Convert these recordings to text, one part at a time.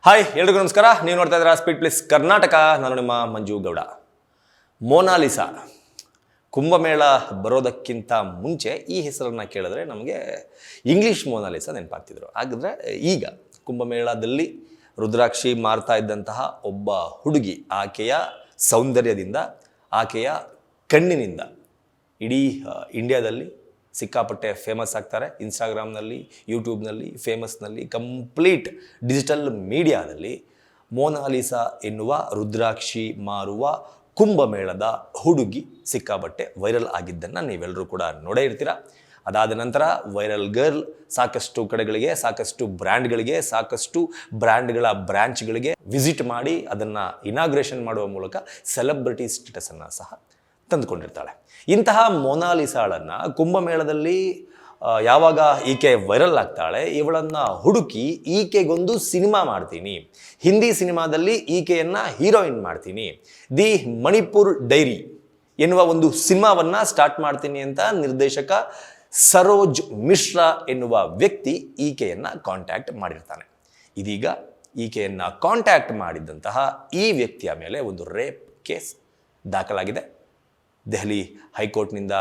Hi ಎಲ್ರಿಗೂ ನಮಸ್ಕಾರ. ನೀವು ನೋಡ್ತಾ ಇದ್ದೀರಾ ಸ್ಪೀಡ್ ಪ್ಲಸ್ ಕರ್ನಾಟಕ. ನಾನು ನಿಮ್ಮ ಮಂಜು ಗೌಡ. ಮೊನಾಲಿಸಾ ಕುಂಭಮೇಳ ಬರೋದಕ್ಕಿಂತ ಮುಂಚೆ ಈ ಹೆಸರನ್ನು ಕೇಳಿದ್ರೆ ನಮಗೆ ಇಂಗ್ಲೀಷ್ ಮೊನಾಲಿಸಾ ನೆನಪಾಗ್ತಿದ್ರು. ಹಾಗಾದರೆ ಈಗ ಕುಂಭಮೇಳದಲ್ಲಿ ರುದ್ರಾಕ್ಷಿ ಮಾರ್ತಾ ಇದ್ದಂತಹ ಒಬ್ಬ ಹುಡುಗಿ, ಆಕೆಯ ಸೌಂದರ್ಯದಿಂದ, ಆಕೆಯ ಕಣ್ಣಿನಿಂದ ಇಡೀ ಇಂಡಿಯಾದಲ್ಲಿ ಸಿಕ್ಕಾಪಟ್ಟೆ ಫೇಮಸ್ ಆಗ್ತಾರೆ. ಇನ್ಸ್ಟಾಗ್ರಾಮ್ನಲ್ಲಿ, ಯೂಟ್ಯೂಬ್ನಲ್ಲಿ, ಫೇಮಸ್ನಲ್ಲಿ, ಕಂಪ್ಲೀಟ್ ಡಿಜಿಟಲ್ ಮೀಡಿಯಾದಲ್ಲಿ ಮೊನಾಲಿಸಾ ಎನ್ನುವ ರುದ್ರಾಕ್ಷಿ ಮಾರುವ ಕುಂಭಮೇಳದ ಹುಡುಗಿ ಸಿಕ್ಕಾಪಟ್ಟೆ ವೈರಲ್ ಆಗಿದ್ದನ್ನು ನೀವೆಲ್ಲರೂ ಕೂಡ ನೋಡೇ ಇರ್ತೀರ. ಅದಾದ ನಂತರ ವೈರಲ್ ಗರ್ಲ್ ಸಾಕಷ್ಟು ಕಡೆಗಳಿಗೆ, ಸಾಕಷ್ಟು ಬ್ರ್ಯಾಂಡ್ಗಳ ಬ್ರ್ಯಾಂಚ್ಗಳಿಗೆ ವಿಸಿಟ್ ಮಾಡಿ ಅದನ್ನು ಇನಾಗ್ರೇಷನ್ ಮಾಡುವ ಮೂಲಕ ಸೆಲೆಬ್ರಿಟಿ ಸ್ಟೇಟಸನ್ನು ಸಹ ತಂದುಕೊಂಡಿರ್ತಾಳೆ. ಇಂತಹ ಮೊನಾಲಿಸಾಳನ್ನು ಕುಂಭಮೇಳದಲ್ಲಿ ಯಾವಾಗ ಈಕೆ ವೈರಲ್ ಆಗ್ತಾಳೆ, ಇವಳನ್ನು ಹುಡುಕಿ ಈಕೆಗೊಂದು ಸಿನಿಮಾ ಮಾಡ್ತೀನಿ, ಹಿಂದಿ ಸಿನಿಮಾದಲ್ಲಿ ಈಕೆಯನ್ನು ಹೀರೋಯಿನ್ ಮಾಡ್ತೀನಿ, ದಿ ಮಣಿಪುರ್ ಡೈರಿ ಎನ್ನುವ ಒಂದು ಸಿನಿಮಾವನ್ನು ಸ್ಟಾರ್ಟ್ ಮಾಡ್ತೀನಿ ಅಂತ ನಿರ್ದೇಶಕ ಸರೋಜ್ ಮಿಶ್ರಾ ಎನ್ನುವ ವ್ಯಕ್ತಿ ಈಕೆಯನ್ನು ಕಾಂಟ್ಯಾಕ್ಟ್ ಮಾಡಿರ್ತಾನೆ. ಇದೀಗ ಈಕೆಯನ್ನು ಕಾಂಟ್ಯಾಕ್ಟ್ ಮಾಡಿದಂತಹ ಈ ವ್ಯಕ್ತಿಯ ಮೇಲೆ ಒಂದು ರೇಪ್ ಕೇಸ್ ದಾಖಲಾಗಿದೆ. ದೆಹಲಿ ಹೈಕೋರ್ಟ್ನಿಂದ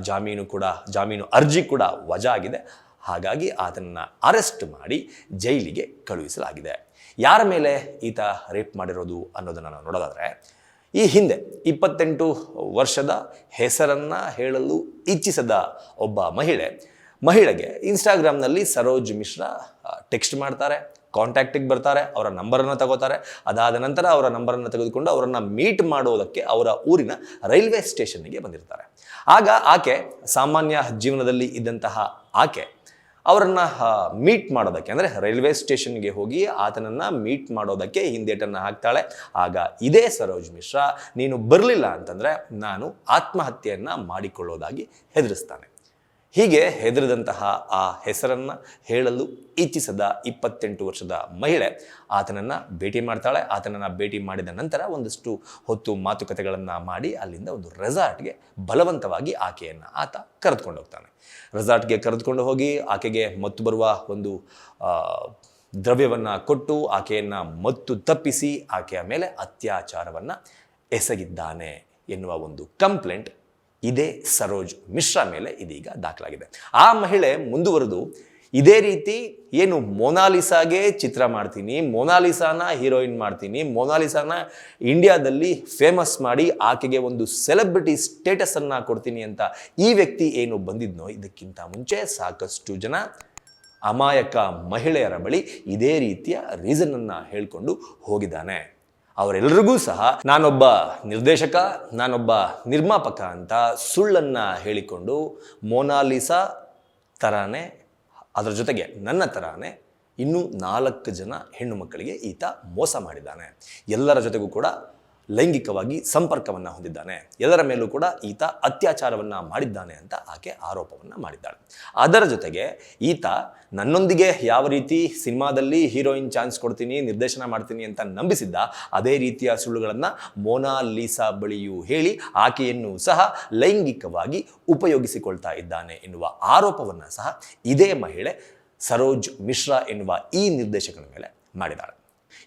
ಜಾಮೀನು ಅರ್ಜಿ ಕೂಡ ವಜಾ ಆಗಿದೆ. ಹಾಗಾಗಿ ಆತನನ್ನು ಅರೆಸ್ಟ್ ಮಾಡಿ ಜೈಲಿಗೆ ಕಳುಹಿಸಲಾಗಿದೆ. ಯಾರ ಮೇಲೆ ಈತ ರೇಪ್ ಮಾಡಿರೋದು ಅನ್ನೋದನ್ನು ನಾವು ನೋಡೋದಾದರೆ, ಈ ಹಿಂದೆ 28 ವರ್ಷದ ಹೆಸರನ್ನು ಹೇಳಲು ಇಚ್ಛಿಸದ ಒಬ್ಬ ಮಹಿಳೆಗೆ ಇನ್ಸ್ಟಾಗ್ರಾಮ್ನಲ್ಲಿ ಸರೋಜ್ ಮಿಶ್ರಾ ಟೆಕ್ಸ್ಟ್ ಮಾಡ್ತಾರೆ, ಕಾಂಟ್ಯಾಕ್ಟಿಗೆ ಬರ್ತಾರೆ, ಅವರ ನಂಬರನ್ನು ತಗೋತಾರೆ. ಅದಾದ ನಂತರ ಅವರ ನಂಬರನ್ನು ತೆಗೆದುಕೊಂಡು ಅವರನ್ನು ಮೀಟ್ ಮಾಡೋದಕ್ಕೆ ಅವರ ಊರಿನ ರೈಲ್ವೆ ಸ್ಟೇಷನ್ನಿಗೆ ಬಂದಿರ್ತಾರೆ. ಆಗ ಆಕೆ ಸಾಮಾನ್ಯ ಜೀವನದಲ್ಲಿ ಇದ್ದಂತಹ ಆಕೆ ಅವರನ್ನು ಮೀಟ್ ಮಾಡೋದಕ್ಕೆ, ಅಂದರೆ ರೈಲ್ವೆ ಸ್ಟೇಷನ್ಗೆ ಹೋಗಿ ಆತನನ್ನು ಮೀಟ್ ಮಾಡೋದಕ್ಕೆ ಹಿಂದೇಟನ್ನು ಹಾಕ್ತಾಳೆ. ಆಗ ಇದೇ ಸರೋಜ್ ಮಿಶ್ರಾ, ನೀನು ಬರಲಿಲ್ಲ ಅಂತಂದರೆ ನಾನು ಆತ್ಮಹತ್ಯೆಯನ್ನು ಮಾಡಿಕೊಳ್ಳೋದಾಗಿ ಹೆದರಿಸ್ತಾನೆ. ಹೀಗೆ ಹೆದರಿದಂತಹ ಆ ಹೆಸರನ್ನು ಹೇಳಲು ಇಚ್ಛಿಸದ 28 ವರ್ಷದ ಮಹಿಳೆ ಆತನನ್ನು ಭೇಟಿ ಮಾಡ್ತಾಳೆ. ಆತನನ್ನು ಭೇಟಿ ಮಾಡಿದ ನಂತರ ಒಂದಷ್ಟು ಹೊತ್ತು ಮಾತುಕತೆಗಳನ್ನು ಮಾಡಿ ಅಲ್ಲಿಂದ ಒಂದು ರೆಸಾರ್ಟ್ಗೆ ಬಲವಂತವಾಗಿ ಆಕೆಯನ್ನು ಆತ ಕರೆದುಕೊಂಡು ಹೋಗ್ತಾನೆ. ರೆಸಾರ್ಟ್ಗೆ ಕರೆದುಕೊಂಡು ಹೋಗಿ ಆಕೆಗೆ ಮತ್ತು ಬರುವ ಒಂದು ದ್ರವ್ಯವನ್ನು ಕೊಟ್ಟು ಆಕೆಯನ್ನು ಮತ್ತು ತಪ್ಪಿಸಿ ಆಕೆಯ ಮೇಲೆ ಅತ್ಯಾಚಾರವನ್ನು ಎಸಗಿದ್ದಾನೆ ಎನ್ನುವ ಒಂದು ಕಂಪ್ಲೇಂಟ್ ಇದೇ ಸರೋಜ್ ಮಿಶ್ರಾ ಮೇಲೆ ಇದೀಗ ದಾಖಲಾಗಿದೆ. ಆ ಮಹಿಳೆ ಮುಂದುವರೆದು ಇದೇ ರೀತಿ ಏನು ಮೊನಾಲಿಸಾಗೆ ಚಿತ್ರ ಮಾಡ್ತೀನಿ, ಮೊನಾಲಿಸಾನ ಹೀರೋಯಿನ್ ಮಾಡ್ತೀನಿ, ಮೊನಾಲಿಸಾನ ಇಂಡಿಯಾದಲ್ಲಿ ಫೇಮಸ್ ಮಾಡಿ ಆಕೆಗೆ ಒಂದು ಸೆಲೆಬ್ರಿಟಿ ಸ್ಟೇಟಸನ್ನು ಕೊಡ್ತೀನಿ ಅಂತ ಈ ವ್ಯಕ್ತಿ ಏನು ಬಂದಿದ್ನೋ, ಇದಕ್ಕಿಂತ ಮುಂಚೆ ಸಾಕಷ್ಟು ಜನ ಅಮಾಯಕ ಮಹಿಳೆಯರ ಬಳಿ ಇದೇ ರೀತಿಯ ರೀಸನನ್ನು ಹೇಳಿಕೊಂಡು ಹೋಗಿದ್ದಾನೆ. ಅವರೆಲ್ಲರಿಗೂ ಸಹ ನಾನೊಬ್ಬ ನಿರ್ದೇಶಕ, ನಾನೊಬ್ಬ ನಿರ್ಮಾಪಕ ಅಂತ ಸುಳ್ಳನ್ನು ಹೇಳಿಕೊಂಡು ಮೊನಾಲಿಸಾ ಥರಾನೇ, ಅದರ ಜೊತೆಗೆ ನನ್ನ ಥರಾನೇ ಇನ್ನೂ 4 ಜನ ಹೆಣ್ಣು ಮಕ್ಕಳಿಗೆ ಈತ ಮೋಸ ಮಾಡಿದ್ದಾನೆ. ಎಲ್ಲರ ಜೊತೆಗೂ ಕೂಡ ಲೈಂಗಿಕವಾಗಿ ಸಂಪರ್ಕವನ್ನು ಹೊಂದಿದ್ದಾನೆ. ಎಲ್ಲರ ಮೇಲೂ ಕೂಡ ಈತ ಅತ್ಯಾಚಾರವನ್ನು ಮಾಡಿದ್ದಾನೆ ಅಂತ ಆಕೆ ಆರೋಪವನ್ನು ಮಾಡಿದ್ದಾಳೆ. ಅದರ ಜೊತೆಗೆ ಈತ ನನ್ನೊಂದಿಗೆ ಯಾವ ರೀತಿ ಸಿನಿಮಾದಲ್ಲಿ ಹೀರೋಯಿನ್ ಚಾನ್ಸ್ ಕೊಡ್ತೀನಿ, ನಿರ್ದೇಶನ ಮಾಡ್ತೀನಿ ಅಂತ ನಂಬಿಸಿದ್ದ, ಅದೇ ರೀತಿಯ ಸುಳ್ಳುಗಳನ್ನು ಮೊನಾಲಿಸಾ ಬಳಿಯೂ ಹೇಳಿ ಆಕೆಯನ್ನು ಸಹ ಲೈಂಗಿಕವಾಗಿ ಉಪಯೋಗಿಸಿಕೊಳ್ತಾ ಇದ್ದಾನೆ ಎನ್ನುವ ಆರೋಪವನ್ನು ಸಹ ಇದೇ ಮಹಿಳೆ ಸರೋಜ್ ಮಿಶ್ರಾ ಎನ್ನುವ ಈ ನಿರ್ದೇಶಕನ ಮೇಲೆ ಮಾಡಿದ್ದಾಳೆ.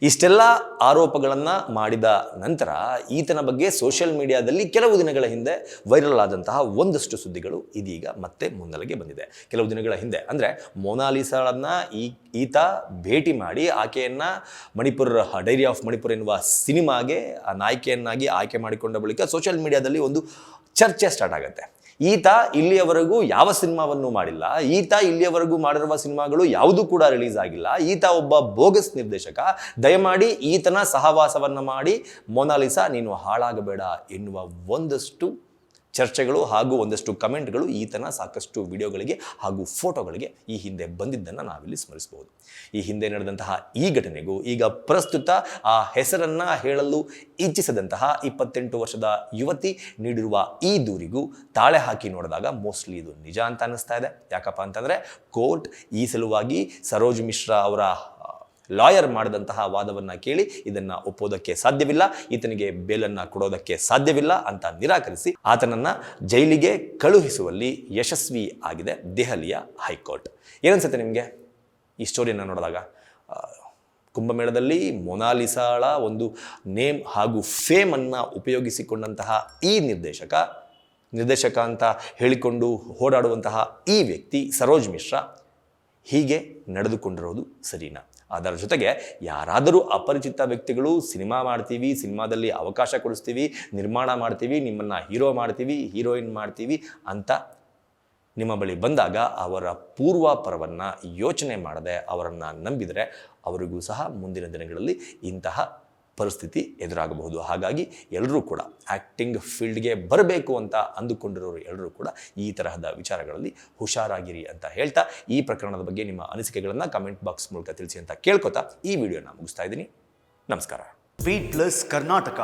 ಇಷ್ಟೆಲ್ಲ ಆರೋಪಗಳನ್ನು ಮಾಡಿದ ನಂತರ ಈತನ ಬಗ್ಗೆ ಸೋಷಿಯಲ್ ಮೀಡಿಯಾದಲ್ಲಿ ಕೆಲವು ದಿನಗಳ ಹಿಂದೆ ವೈರಲ್ ಆದಂತಹ ಒಂದಷ್ಟು ಸುದ್ದಿಗಳು ಇದೀಗ ಮತ್ತೆ ಮುನ್ನೆಲೆಗೆ ಬಂದಿದೆ. ಕೆಲವು ದಿನಗಳ ಹಿಂದೆ ಅಂದರೆ ಮೊನಾಲಿಸಾಳನ್ನು ಈತ ಭೇಟಿ ಮಾಡಿ ಆಕೆಯನ್ನು ಡೈರಿ ಆಫ್ ಮಣಿಪುರ್ ಎನ್ನುವ ಸಿನಿಮಾಗೆ ನಾಯಕಿಯನ್ನಾಗಿ ಆಯ್ಕೆ ಮಾಡಿಕೊಂಡ ಬಳಿಕ ಸೋಷಿಯಲ್ ಮೀಡಿಯಾದಲ್ಲಿ ಒಂದು ಚರ್ಚೆ ಸ್ಟಾರ್ಟ್ ಆಗುತ್ತೆ. ಈತ ಇಲ್ಲಿಯವರೆಗೂ ಯಾವ ಸಿನಿಮಾವನ್ನು ಮಾಡಿಲ್ಲ, ಈತ ಇಲ್ಲಿಯವರೆಗೂ ಮಾಡಿರುವ ಸಿನಿಮಾಗಳು ಯಾವುದೂ ಕೂಡ ರಿಲೀಸ್ ಆಗಿಲ್ಲ, ಈತ ಒಬ್ಬ ಬೋಗಸ್ ನಿರ್ದೇಶಕ, ದಯಮಾಡಿ ಈತನ ಸಹವಾಸವನ್ನು ಮಾಡಿ ಮೊನಾಲಿಸಾ ನೀನು ಹಾಳಾಗಬೇಡ ಎನ್ನುವ ಒಂದಷ್ಟು ಚರ್ಚೆಗಳು ಹಾಗೂ ಒಂದಷ್ಟು ಕಮೆಂಟ್ಗಳು ಈತನ ಸಾಕಷ್ಟು ವಿಡಿಯೋಗಳಿಗೆ ಹಾಗೂ ಫೋಟೋಗಳಿಗೆ ಈ ಹಿಂದೆ ಬಂದಿದ್ದನ್ನು ನಾವಿಲ್ಲಿ ಸ್ಮರಿಸಬಹುದು. ಈ ಹಿಂದೆ ನಡೆದಂತಹ ಈ ಘಟನೆಗೂ ಈಗ ಪ್ರಸ್ತುತ ಆ ಹೆಸರನ್ನು ಹೇಳಲು ಇಚ್ಛಿಸದಂತಹ 28 ವರ್ಷದ ಯುವತಿ ನೀಡಿರುವ ಈ ದೂರಿಗೂ ತಾಳೆ ಹಾಕಿ ನೋಡಿದಾಗ ಮೋಸ್ಟ್ಲಿ ಇದು ನಿಜ ಅಂತ ಅನ್ನಿಸ್ತಾ ಇದೆ. ಯಾಕಪ್ಪ ಅಂತಂದರೆ ಕೋರ್ಟ್ ಈ ಸಲುವಾಗಿ ಸರೋಜ್ ಮಿಶ್ರಾ ಅವರ ಲಾಯರ್ ಮಾಡಿದಂತಹ ವಾದವನ್ನು ಕೇಳಿ ಇದನ್ನು ಒಪ್ಪೋದಕ್ಕೆ ಸಾಧ್ಯವಿಲ್ಲ, ಈತನಿಗೆ ಬೇಲನ್ನು ಕೊಡೋದಕ್ಕೆ ಸಾಧ್ಯವಿಲ್ಲ ಅಂತ ನಿರಾಕರಿಸಿ ಆತನನ್ನು ಜೈಲಿಗೆ ಕಳುಹಿಸುವಲ್ಲಿ ಯಶಸ್ವಿ ಆಗಿದೆ ದೆಹಲಿಯ ಹೈಕೋರ್ಟ್. ಏನನ್ಸುತ್ತೆ ನಿಮಗೆ ಈ ಸ್ಟೋರಿಯನ್ನು ನೋಡಿದಾಗ? ಕುಂಭಮೇಳದಲ್ಲಿ ಮೊನಾಲಿಸಾಳ ಒಂದು ನೇಮ್ ಹಾಗೂ ಫೇಮನ್ನು ಉಪಯೋಗಿಸಿಕೊಂಡಂತಹ ಈ ನಿರ್ದೇಶಕ ಅಂತ ಹೇಳಿಕೊಂಡು ಓಡಾಡುವಂತಹ ಈ ವ್ಯಕ್ತಿ ಸರೋಜ್ ಮಿಶ್ರಾ ಹೀಗೆ ನಡೆದುಕೊಂಡಿರೋದು ಸರಿನಾ? ಅದರ ಜೊತೆಗೆ ಯಾರಾದರೂ ಅಪರಿಚಿತ ವ್ಯಕ್ತಿಗಳು ಸಿನಿಮಾ ಮಾಡ್ತೀವಿ, ಸಿನಿಮಾದಲ್ಲಿ ಅವಕಾಶ ಕೊಡಿಸ್ತೀವಿ, ನಿರ್ಮಾಣ ಮಾಡ್ತೀವಿ, ನಿಮ್ಮನ್ನು ಹೀರೋ ಮಾಡ್ತೀವಿ, ಹೀರೋಯಿನ್ ಮಾಡ್ತೀವಿ ಅಂತ ನಿಮ್ಮ ಬಳಿ ಬಂದಾಗ ಅವರ ಪೂರ್ವಾಪರವನ್ನು ಯೋಚನೆ ಮಾಡದೆ ಅವರನ್ನು ನಂಬಿದರೆ ಅವರಿಗೂ ಸಹ ಮುಂದಿನ ದಿನಗಳಲ್ಲಿ ಇಂತಹ ಪರಿಸ್ಥಿತಿ ಎದುರಾಗಬಹುದು. ಹಾಗಾಗಿ ಎಲ್ಲರೂ ಕೂಡ ಆ್ಯಕ್ಟಿಂಗ್ ಫೀಲ್ಡ್ಗೆ ಬರಬೇಕು ಅಂತ ಅಂದುಕೊಂಡಿರೋರು ಎಲ್ಲರೂ ಕೂಡ ಈ ತರಹದ ವಿಚಾರಗಳಲ್ಲಿ ಹುಷಾರಾಗಿರಿ ಅಂತ ಹೇಳ್ತಾ ಈ ಪ್ರಕರಣದ ಬಗ್ಗೆ ನಿಮ್ಮ ಅನಿಸಿಕೆಗಳನ್ನು ಕಮೆಂಟ್ ಬಾಕ್ಸ್ ಮೂಲಕ ತಿಳಿಸಿ ಅಂತ ಕೇಳ್ಕೊತಾ ಈ ವಿಡಿಯೋನ ಮುಗಿಸ್ತಾ ಇದ್ದೀನಿ. ನಮಸ್ಕಾರ. Beat plus Karnataka.